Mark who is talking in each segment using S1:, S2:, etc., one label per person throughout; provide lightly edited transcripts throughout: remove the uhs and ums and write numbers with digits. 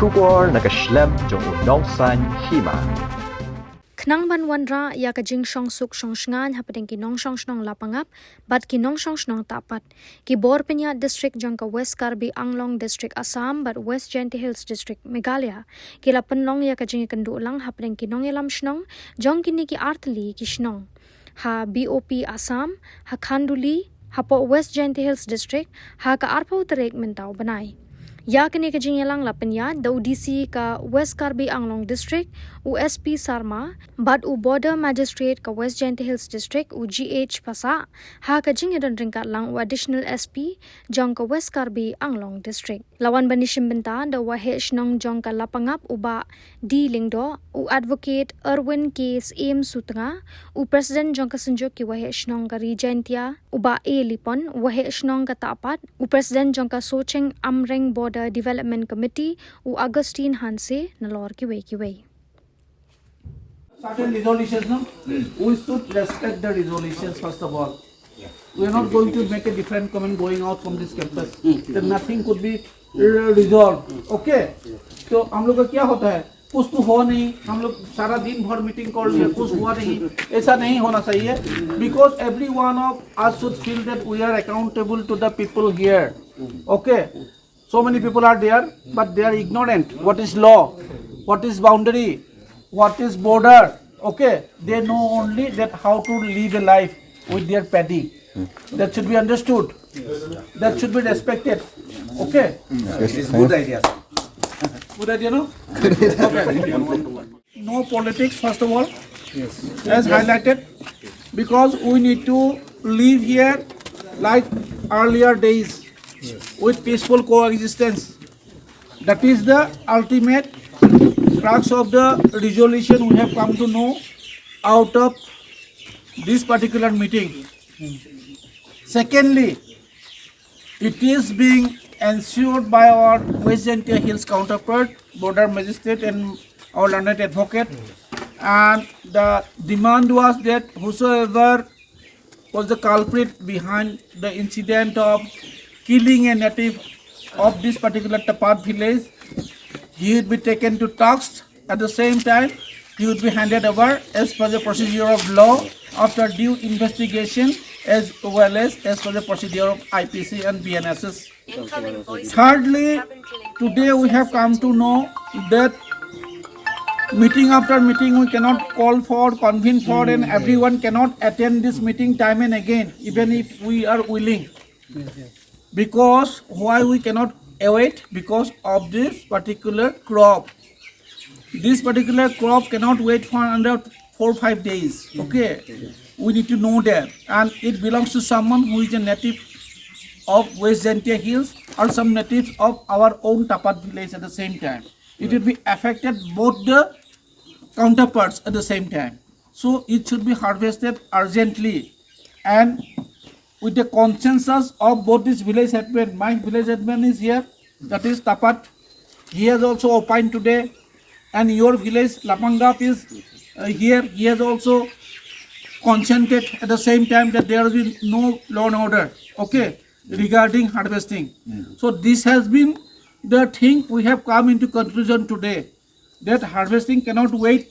S1: Shugor nakaslem jong unongsan Hima.
S2: Knang banwanra ya kajing Shongsuk Shngaiñ hapadeng kinong Shongsnong lapangap bat kinong Shongsnong tapat ki bor penya district jangka West Karbi Anglong district Assam but West Jenti Hills district Meghalaya kila penlong ya kajing kendu ulang hapadeng kinong elam Shnong jong kini ki artli ki Shnong ha BOP Assam ha Khanduli ha po West Jenti Hills district ha ka arpa utarek mentau banai ya kini kajing elang lapenya da UDC ka West Karbi Anglong district USP Sarma but u border magistrate ka West Jenti Hills district UGH Pasa ha kajing edan ringkat lang u additional SP jong ka West Karbi Anglong district lawan banishim Bynta da Wjhd Shnong jong ka lapangap uba di lingdo u advocate Erwin case aim sutanga u president jong ka senjuk ki Wjhd Shnong ka regentia uba a lipon Wjhd Shnong ka tapat u president jong ka Socheng Amreng Border Development Committee u Augustine Hanse nalor ki wei
S3: certain resolutions, no? We should respect the resolutions first of all. We are not going to make a different comment going out from this campus. Then nothing could be resolved. Okay? So हम लोग का क्या होता है? कुछ तो हो नहीं. हम लोग सारा दिन भर मीटिंग कर लिया. कुछ हुआ नहीं. ऐसा नहीं होना चाहिए. Because every one of us should feel that we are accountable to the people here. Okay? So many people are there, but they are ignorant. What is law? What is boundary? What is border? Okay, they know only that how to live a life with their paddy. That should be understood. That should be respected. Okay.
S4: It is good idea.
S3: Good idea, no? Okay. No politics, first of all. Yes. As highlighted, because we need to live here like earlier days with peaceful coexistence. That is the ultimate crux of the resolution we have come to know out of this particular meeting. Secondly, it is being ensured by our West Jenti Hills counterpart, border magistrate and our learned advocate, and the demand was that whosoever was the culprit behind the incident of killing a native of this particular Tapat village, he would be taken to task. At the same time, he would be handed over as per the procedure of law after due investigation as well as per the procedure of IPC and BNSS. Thirdly, today we have come to know that meeting after meeting we cannot call for, convene for, and everyone cannot attend this meeting time and again, even if we are willing. Because why we cannot await? Because of this particular crop. This particular crop cannot wait for under 4 or 5 days. Okay, we need to know that, and it belongs to someone who is a native of West Jenti Hills or some natives of our own Tapat village at the same time. It will be affected both the counterparts at the same time. So it should be harvested urgently and with the consensus of both these village headmen. My village headman is here, that is Tapat. He has also opined today, and your village Lapangap is here. He has also consented at the same time that there will be no law and order, okay, regarding harvesting. So this has been the thing we have come into conclusion today, that harvesting cannot wait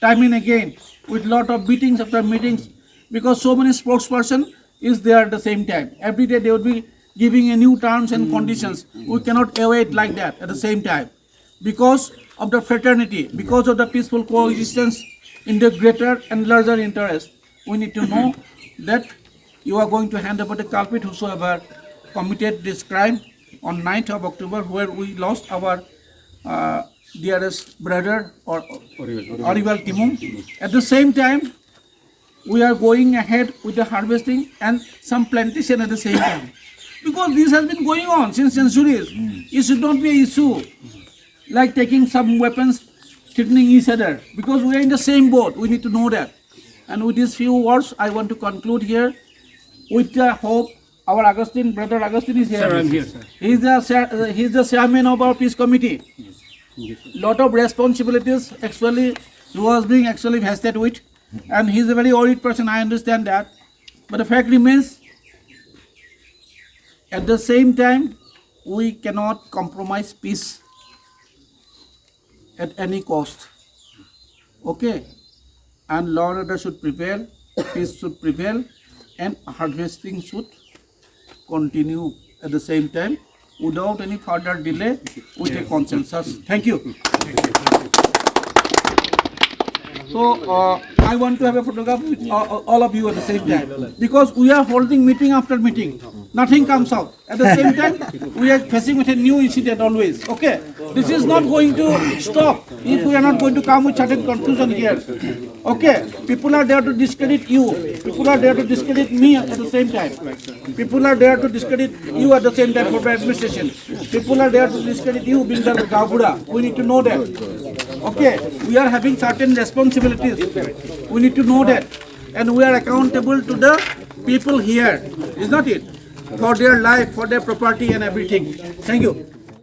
S3: time and again with lot of meetings after meetings, because so many spokesperson is there at the same time. Every day they would be giving a new terms and conditions. We cannot await like that at the same time. Because of the fraternity, because of the peaceful coexistence in the greater and larger interest, we need to know that you are going to hand over the culprit whosoever committed this crime on 9th of October, where we lost our dearest brother or Orival Timum. At the same time, we are going ahead with the harvesting and some plantation at the same time. Because this has been going on since centuries. It should not be an issue like taking some weapons, threatening each other. Because we are in the same boat, we need to know that. And with these few words, I want to conclude here with the hope. Our Augustine, brother Augustine is here.
S5: Sir, I'm here, sir.
S3: He is the chairman of our peace committee. Lot of responsibilities actually he was being actually vested with. And he's a very worried person, I understand that. But the fact remains, at the same time, we cannot compromise peace. at any cost. Okay? And law and order should prevail, peace should prevail, and harvesting should continue at the same time without any further delay with a consensus. Thank you. So I want to have a photograph with all of you at the same time, because we are holding meeting after meeting. Nothing comes out. At the same time, we are facing with a new incident always. Okay, this is not going to stop if we are not going to come with certain conclusion here. Okay, people are there to discredit you. People are there to discredit me at the same time. People are there to discredit you at the same time for the administration. People are there to discredit you, Bynta Gabura. We need to know that. Okay, we are having certain responsibilities. We need to know that. And we are accountable to the people here, is not it? For their life, for their property and everything. Thank you.